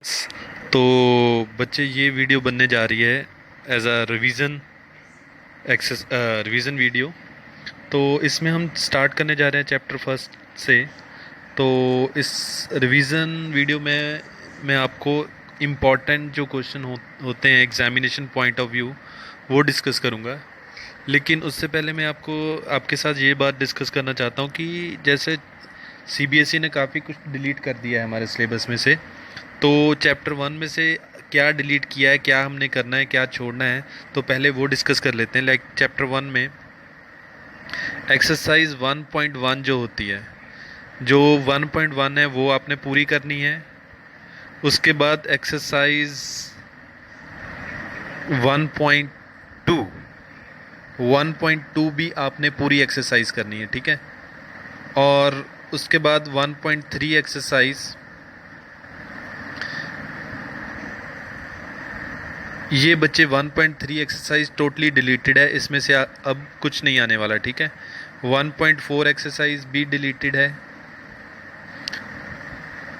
तो बच्चे ये वीडियो बनने जा रही है एज अ रिवीजन वीडियो। तो इसमें हम स्टार्ट करने जा रहे हैं चैप्टर फर्स्ट से। तो इस रिवीजन वीडियो में मैं आपको इम्पॉर्टेंट जो क्वेश्चन होते हैं एग्जामिनेशन पॉइंट ऑफ व्यू वो डिस्कस करूँगा। लेकिन उससे पहले मैं आपको आपके साथ ये बात डिस्कस करना चाहता हूँ कि जैसे सीबीएसई ने काफ़ी कुछ डिलीट कर दिया है हमारे सिलेबस में से। तो चैप्टर वन में से क्या डिलीट किया है, क्या हमने करना है, क्या छोड़ना है, तो पहले वो डिस्कस कर लेते हैं। लाइक चैप्टर वन में एक्सरसाइज 1.1 जो होती है, जो 1.1 है वो आपने पूरी करनी है। उसके बाद एक्सरसाइज 1.2 1.2 भी आपने पूरी एक्सरसाइज करनी है, ठीक है। और उसके बाद 1.3 एक्सरसाइज, ये बच्चे 1.3 एक्सरसाइज टोटली डिलीटेड है, इसमें से अब कुछ नहीं आने वाला, ठीक है। 1.4 एक्सरसाइज भी डिलीटेड है,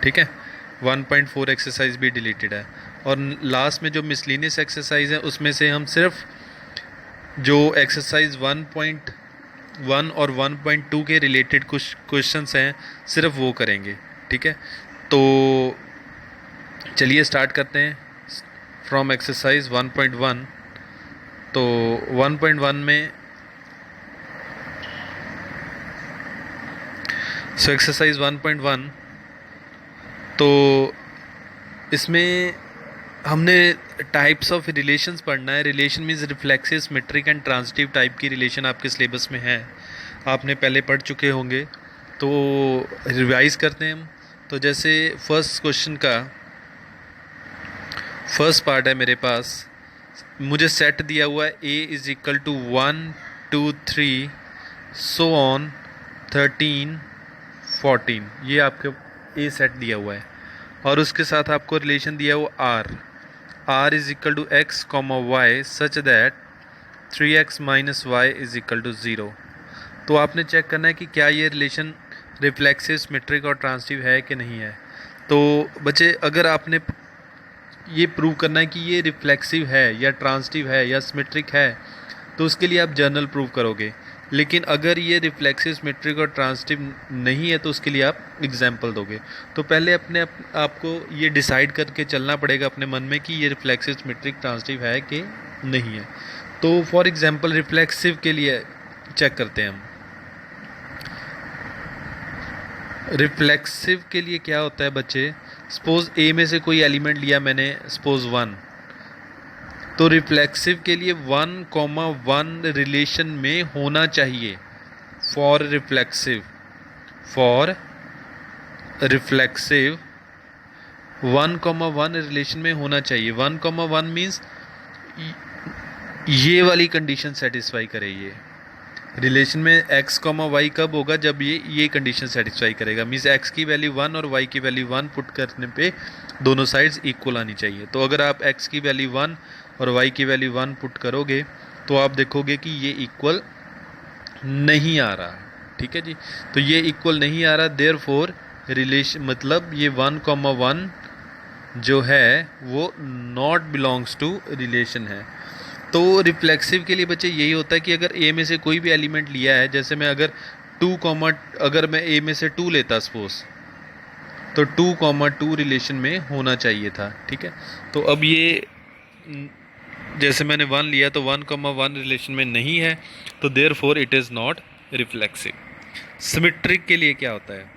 ठीक है। 1.4 एक्सरसाइज भी डिलीटेड है। और लास्ट में जो मिसलिनियस एक्सरसाइज है उसमें से हम सिर्फ जो एक्सरसाइज 1.1 और 1.2 के रिलेटेड कुछ क्वेश्चंस हैं सिर्फ वो करेंगे, ठीक है। तो चलिए स्टार्ट करते हैं फ्रॉम एक्सरसाइज 1.1। तो 1.1 में एक्सरसाइज 1.1, तो इसमें हमने टाइप्स ऑफ रिलेशंस पढ़ना है। Relation means reflexive, symmetric and transitive type की रिलेशन आपके सिलेबस में है, आपने पहले पढ़ चुके होंगे। तो रिवाइज करते हैं हम। तो जैसे फर्स्ट क्वेश्चन का फर्स्ट पार्ट है मेरे पास, मुझे सेट दिया हुआ है A is equal to 1 2 3 so on 13 14, ये आपके ए सेट दिया हुआ है। और उसके साथ आपको रिलेशन दिया हुआ R is equal to X comma Y such that 3x minus Y is equal to 0। तो आपने चेक करना है कि क्या ये रिलेशन रिफ्लेक्सिव, सिमेट्रिक और ट्रांजिटिव है कि नहीं है। तो बच्चे अगर आपने ये प्रूव करना है कि ये रिफ्लेक्सिव है या ट्रांजिटिव है या सिमेट्रिक है, तो उसके लिए आप जर्नल प्रूव करोगे। लेकिन अगर ये रिफ्लेक्सिव, सिमेट्रिक और ट्रांजिटिव नहीं है तो उसके लिए आप एग्जाम्पल दोगे। तो पहले आपको ये डिसाइड करके चलना पड़ेगा अपने मन में कि ये रिफ्लेक्सिव, सिमेट्रिक, ट्रांजिटिव है कि नहीं है। तो फॉर एग्जाम्पल रिफ्लेक्सिव के लिए चेक करते हैं हम। रिफ्लेक्सिव के लिए क्या होता है बच्चे, सपोज ए में से कोई एलिमेंट लिया मैंने, सपोज 1, तो रिफ्लेक्सिव के लिए 1,1 रिलेशन में होना चाहिए। फॉर रिफ्लेक्सिव 1,1 रिलेशन में होना चाहिए। 1,1 मीन्स ये वाली कंडीशन सेटिस्फाई करे। ये रिलेशन में x, y कब होगा, जब ये कंडीशन सेटिस्फाई करेगा। मीन्स x की वैल्यू 1 और y की वैल्यू 1 पुट करने पे दोनों साइड्स इक्वल आनी चाहिए। तो अगर आप x की वैल्यू 1 और y की वैल्यू 1 पुट करोगे तो आप देखोगे कि ये इक्वल नहीं आ रहा, ठीक है जी। तो ये इक्वल नहीं आ रहा, देयरफॉर रिलेशन मतलब ये 1,1 जो है वो नॉट बिलोंग्स टू रिलेशन है। तो रिफ्लेक्सिव के लिए बच्चे यही होता है कि अगर ए में से कोई भी एलिमेंट लिया है, जैसे मैं अगर अगर मैं ए में से 2 लेता सपोज, तो 2,2 रिलेशन में होना चाहिए था, ठीक है। तो अब ये जैसे मैंने 1 लिया तो 1,1 रिलेशन में नहीं है, तो therefore it is not reflexive. Symmetric के लिए क्या होता है,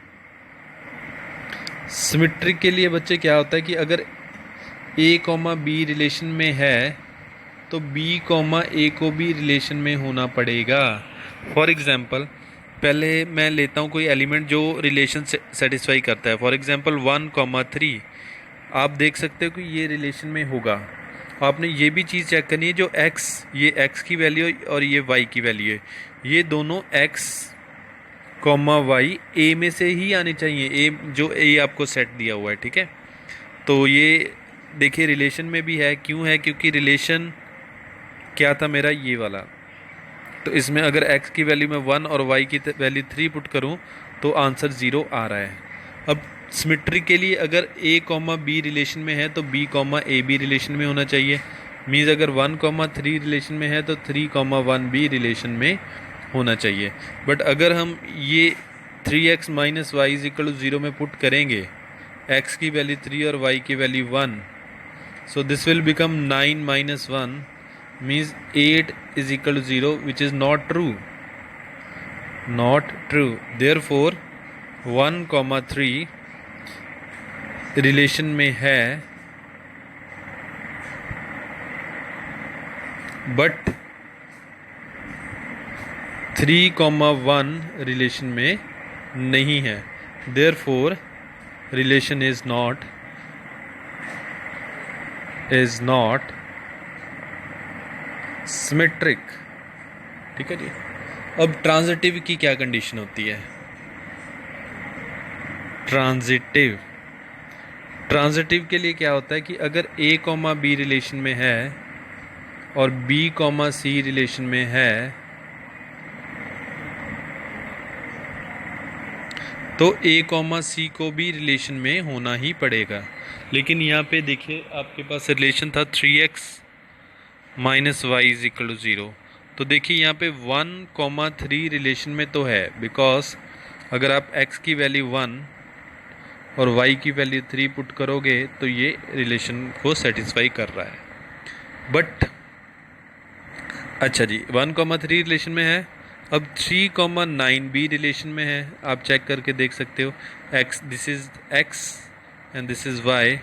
सिमेट्रिक के लिए बच्चे क्या होता है कि अगर ए कॉमा बी रिलेशन में है तो बी कॉमा ए को भी रिलेशन में होना पड़ेगा। फॉर एग्जांपल पहले मैं लेता हूँ कोई एलिमेंट जो रिलेशन सेटिस्फाई करता है। फॉर एग्जांपल 1,3, आप देख सकते हो कि ये रिलेशन में होगा। आपने ये भी चीज़ चेक करनी है, जो ये x की वैल्यू और ये y की वैल्यू है, ये दोनों x कॉमा वाई ए में से ही आने चाहिए। ए जो ए आपको सेट दिया हुआ है, ठीक है। तो ये देखिए रिलेशन में भी है, क्यों है, क्योंकि रिलेशन क्या था मेरा, ये वाला। तो इसमें अगर x की वैल्यू में 1 और y की वैल्यू 3 पुट करूं तो आंसर 0 आ रहा है। अब सिमेट्री के लिए अगर a कॉमा बी रिलेशन में है तो b comma A B relation में होना चाहिए। मीन्स अगर 1 कॉमा 3 रिलेशन में है तो 3 कॉमा 1 बी रिलेशन में होना चाहिए। बट अगर हम ये 3x minus Y is equal to 0 में पुट करेंगे, x की वैल्यू 3 और y की value 1, so this will become 9 minus 1 means 8 is equal to 0 which is not true, not true. Therefore 1 comma 3 relation में है बट 3 कॉमा 1 रिलेशन में नहीं है। Therefore relation is not symmetric. ठीक है जी। अब ट्रांजिटिव की क्या कंडीशन होती है? ट्रांजिटिव के लिए क्या होता है कि अगर a कॉमा बी रिलेशन में है और b कॉमा सी रिलेशन में है तो a कॉमा सी को भी रिलेशन में होना ही पड़ेगा। लेकिन यहाँ पे देखिए आपके पास रिलेशन था 3x minus Y is equal to 0, तो देखिए यहाँ पे 1 कॉमा 3 रिलेशन में तो है, बिकॉज अगर आप x की वैल्यू 1 और y की वैल्यू 3 पुट करोगे तो ये रिलेशन को सेटिस्फाई कर रहा है। बट अच्छा जी 1 कॉमा 3 रिलेशन में है, अब 3 कॉमा 9 भी रिलेशन में है। आप चेक करके देख सकते हो, x this is x and this is y,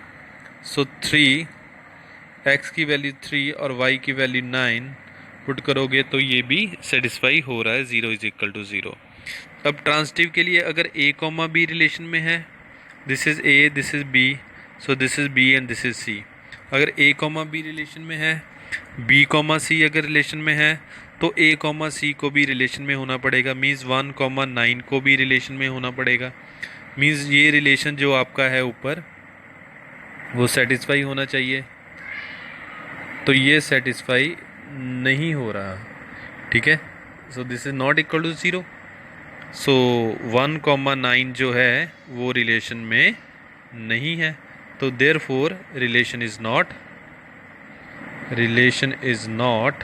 so 3 x की वैल्यू 3 और y की वैल्यू 9 पुट करोगे तो ये भी सेटिस्फाई हो रहा है, 0 इज इक्वल टू 0। अब ट्रांजिटिव के लिए अगर a कॉमा बी रिलेशन में है, this is a this is b, so this is b and this is c। अगर a कॉमा बी रिलेशन में है, b कॉमा c अगर रिलेशन में है तो a कॉमा c को भी रिलेशन में होना पड़ेगा। मीन्स 1 कॉमा 9 को भी रिलेशन में होना पड़ेगा। मीन्स ये रिलेशन जो आपका है ऊपर वो सेटिस्फाई होना चाहिए, तो ये सेटिस्फाई नहीं हो रहा। ठीक है, so this is not equal to 0। So 1 comma 9 जो है वो रिलेशन में नहीं है, तो therefore relation is not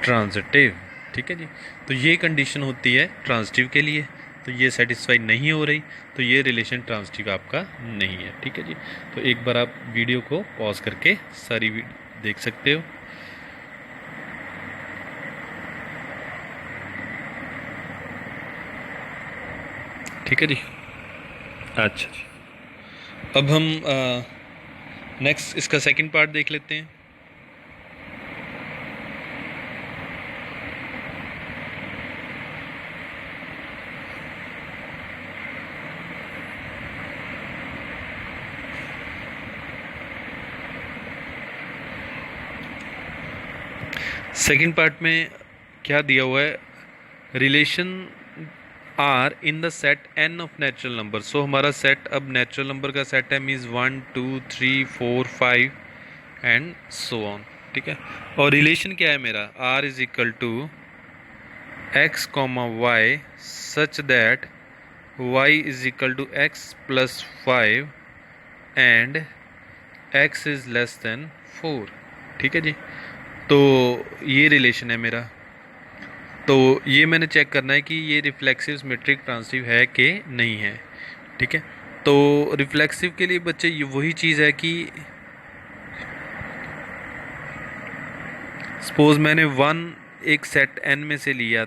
transitive. ठीक है जी। तो ये कंडीशन होती है ट्रांजिटिव के लिए, तो ये सेटिस्फाई नहीं हो रही, तो ये रिलेशन ट्रांजिटिव आपका नहीं है। ठीक है जी। तो एक बार आप वीडियो को पॉज करके सारी देख सकते हो। ठीक है जी। अच्छा जी, अब हम नेक्स्ट इसका सेकंड पार्ट देख लेते हैं। सेकंड पार्ट में क्या दिया हुआ है, relation are in the set n of natural number. So हमारा सेट अब नेचुरल नंबर का सेट है, मीन्स 1 2 3 4 5 एंड सो ऑन। ठीक है, और रिलेशन क्या है मेरा, r is equal to x comma Y such that y is equal to x plus 5 and x is less than 4। ठीक है जी। तो ये रिलेशन है मेरा, तो ये मैंने चेक करना है कि ये रिफ्लेक्सिव सिमेट्रिक ट्रांजिटिव है कि नहीं है। ठीक है, तो रिफ्लेक्सिव के लिए बच्चे ये वही चीज़ है कि सपोज मैंने 1 एक सेट n में से लिया,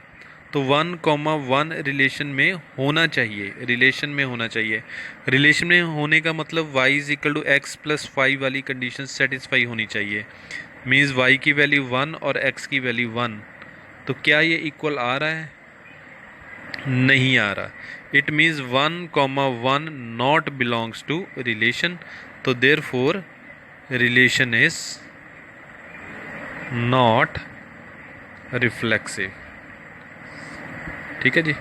तो 1 कॉमा 1 रिलेशन में होना चाहिए, रिलेशन में होना चाहिए। रिलेशन में होने का मतलब y is equal to x plus 5 वाली कंडीशन सेटिस्फाई होनी चाहिए। मीन्स y की वैल्यू 1 और x की वैल्यू 1, तो क्या ये इक्वल आ रहा है? नहीं आ रहा। It means 1 comma 1 not belongs to relation, तो therefore relation is not reflexive. ठीक है जी।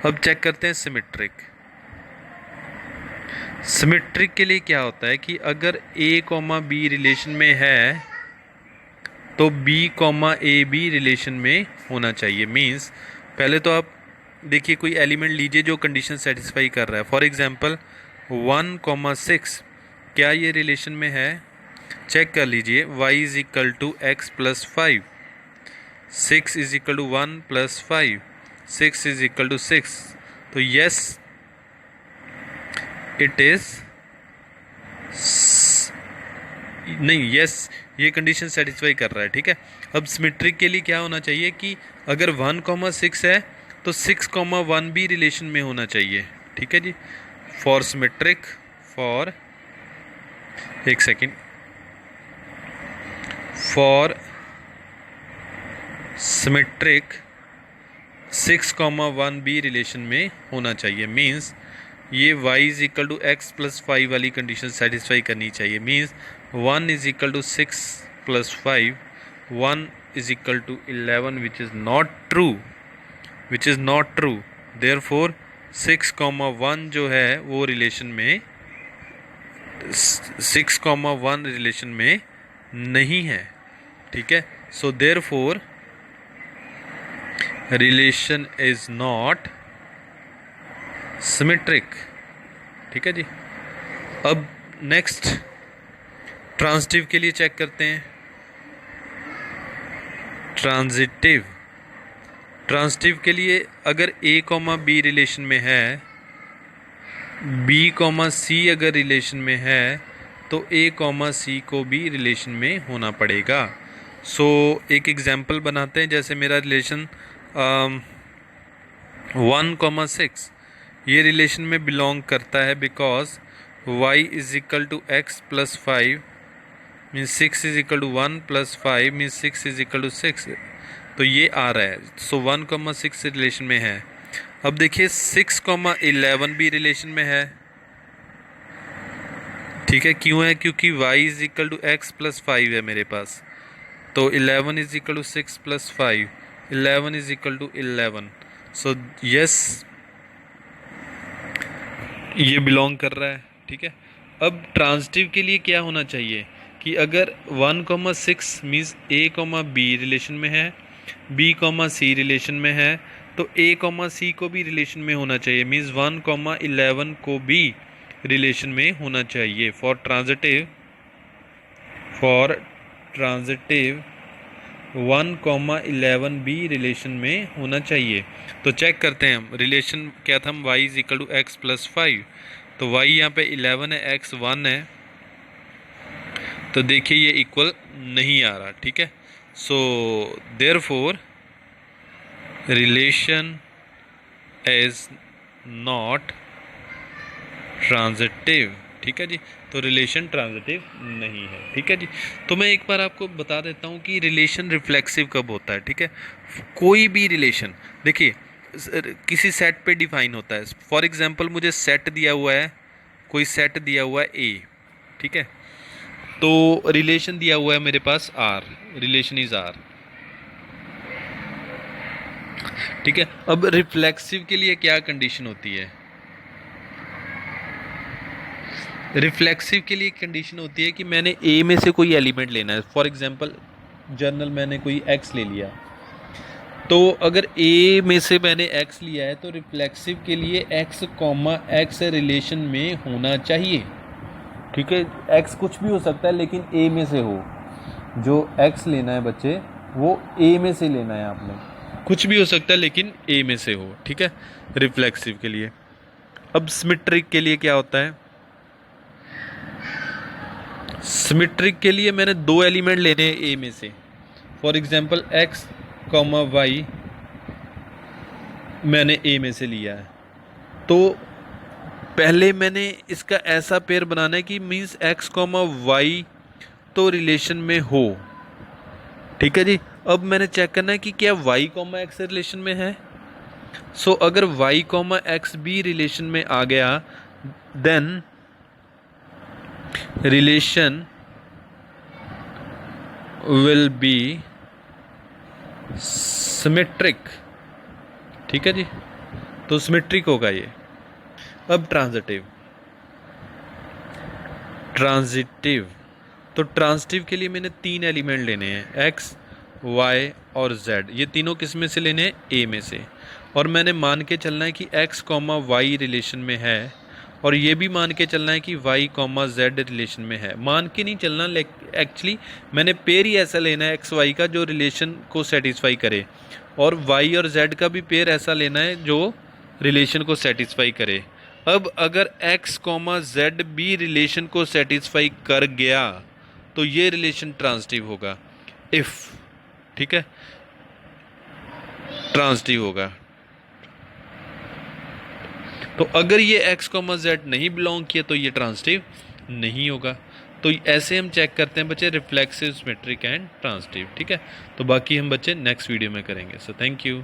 अब चेक करते हैं सिमेट्रिक। सिमेट्रिक के लिए क्या होता है कि अगर a कॉमा बी रिलेशन में है तो b कॉमा ए भी रिलेशन में होना चाहिए। मीन्स पहले तो आप देखिए कोई एलिमेंट लीजिए जो कंडीशन सेटिस्फाई कर रहा है। फॉर एग्जांपल 1,6 क्या ये रिलेशन में है? चेक कर लीजिए। y is equal to x plus 5, 6 is equal to 1 plus 5, 6 is equal to 6। तो यस इट इज नहीं, यस ये कंडीशन सेटिस्फाई कर रहा है। ठीक है, अब सिमेट्रिक के लिए क्या होना चाहिए कि अगर 1,6 है तो 6,1 भी रिलेशन में होना चाहिए। ठीक है जी, फॉर सिमेट्रिक, फॉर एक सेकेंड, फॉर सिमेट्रिक 6,1 भी रिलेशन में होना चाहिए। मीन्स ये y is equal to x plus 5 वाली कंडीशन सेटिस्फाई करनी चाहिए। Means 1 is equal to 6 plus 5, 1 is equal to 11 which is not true, which is not true. Therefore 6,1 जो है वो रिलेशन में 6,1 रिलेशन में नहीं है। ठीक है, so therefore relation is not symmetric. ठीक है जी, अब नेक्स्ट ट्रांजिटिव के लिए चेक करते हैं। ट्रांजिटिव, ट्रांजिटिव के लिए अगर a, b रिलेशन में है, b, c अगर रिलेशन में है तो a, c को भी रिलेशन में होना पड़ेगा। सो एक एग्जांपल बनाते हैं। जैसे मेरा रिलेशन 1,6 ये रिलेशन में बिलोंग करता है because y is equal to x plus 5 means 6 is equal to 1 plus 5 means 6 is equal to 6। तो ये आ रहा है। सो 1,6 रिलेशन में है। अब देखिए 6,11 भी रिलेशन में है। ठीक है, क्यों है? क्योंकि y is equal to x plus 5 है मेरे पास। तो 11 is equal to 6 plus 5, 11 is equal to 11। So yes ये बिलोंग कर रहा है। ठीक है, अब ट्रांजिटिव के लिए क्या होना चाहिए कि अगर 1,6 मीन्स a, b रिलेशन में है, b, c रिलेशन में है तो a, c को भी रिलेशन में होना चाहिए। मीन्स 1,11 को भी रिलेशन में होना चाहिए। फॉर ट्रांजिटिव 1,11 भी रिलेशन में होना चाहिए। तो चेक करते हैं हम रिलेशन क्या था। हम y is equal to x plus 5, तो y यहाँ पे 11 है, x 1 है, तो देखिए ये इक्वल नहीं आ रहा। ठीक है, so therefore relation is not transitive. ठीक है जी, तो रिलेशन ट्रांजिटिव नहीं है। ठीक है जी, तो मैं एक बार आपको बता देता हूँ कि रिलेशन रिफ्लेक्सिव कब होता है। ठीक है, कोई भी रिलेशन देखिए किसी सेट पे डिफाइन होता है। फॉर एग्जांपल मुझे सेट दिया हुआ है, कोई सेट दिया हुआ है A। ठीक है, तो रिलेशन दिया हुआ है मेरे पास R, रिलेशन इज R। ठीक है, अब रिफ्लेक्सिव के लिए क्या कंडीशन होती है? रिफ्लेक्सिव के लिए कंडीशन होती है कि मैंने A में से कोई एलिमेंट लेना है। फॉर एग्जांपल जर्नल मैंने कोई X ले लिया, तो अगर A में से मैंने X लिया है तो रिफ्लेक्सिव के लिए X, X रिलेशन में होना चाहिए। ठीक है, X कुछ भी हो सकता है लेकिन A में से हो। जो X लेना है बच्चे वो A में से लेना है आपने, कुछ भी हो सकता है लेकिन A में से हो। ठीक है, रिफ्लेक्सिव के लिए। अब सिमेट्रिक के लिए क्या होता है? सिमेट्रिक के लिए मैंने दो एलिमेंट लेने हैं A में से। फॉर एग्जांपल X, Y मैंने A में से लिया है, तो पहले मैंने इसका ऐसा पेयर बनाना है कि मीन्स X, Y तो रिलेशन में हो। ठीक है जी, अब मैंने चेक करना है कि क्या y, x रिलेशन में है। सो अगर y, x भी रिलेशन में आ गया then relation will be symmetric. ठीक है जी, तो सिमेट्रिक होगा ये। अब ट्रांजिटिव, तो ट्रांजिटिव के लिए मैंने तीन एलिमेंट लेने हैं, x, y और z। ये तीनों किस में से लेने हैं? A में से। और मैंने मान के चलना है कि x कॉमा वाई रिलेशन में है, और ये भी मान के चलना है कि y कॉमा जेड रिलेशन में है। मान के नहीं चलना, एक्चुअली मैंने पेयर ही ऐसा लेना है एक्स वाई का जो रिलेशन को सेटिस्फाई करे, और y और z का भी पेयर ऐसा लेना है जो रिलेशन को सेटिस्फाई करे। अब अगर x कॉमा जेड भी रिलेशन को सेटिस्फाई कर गया तो ये रिलेशन ट्रांजिटिव होगा, इफ़, ठीक है, ट्रांजिटिव होगा। तो अगर ये x कॉमा जेड नहीं बिलोंग किया तो ये ट्रांजिटिव नहीं होगा। तो ऐसे हम चेक करते हैं बच्चे रिफ्लेक्सिव, सिमेट्रिक एंड ट्रांजिटिव, ठीक है। तो बाकी हम बच्चे नेक्स्ट वीडियो में करेंगे। So thank you.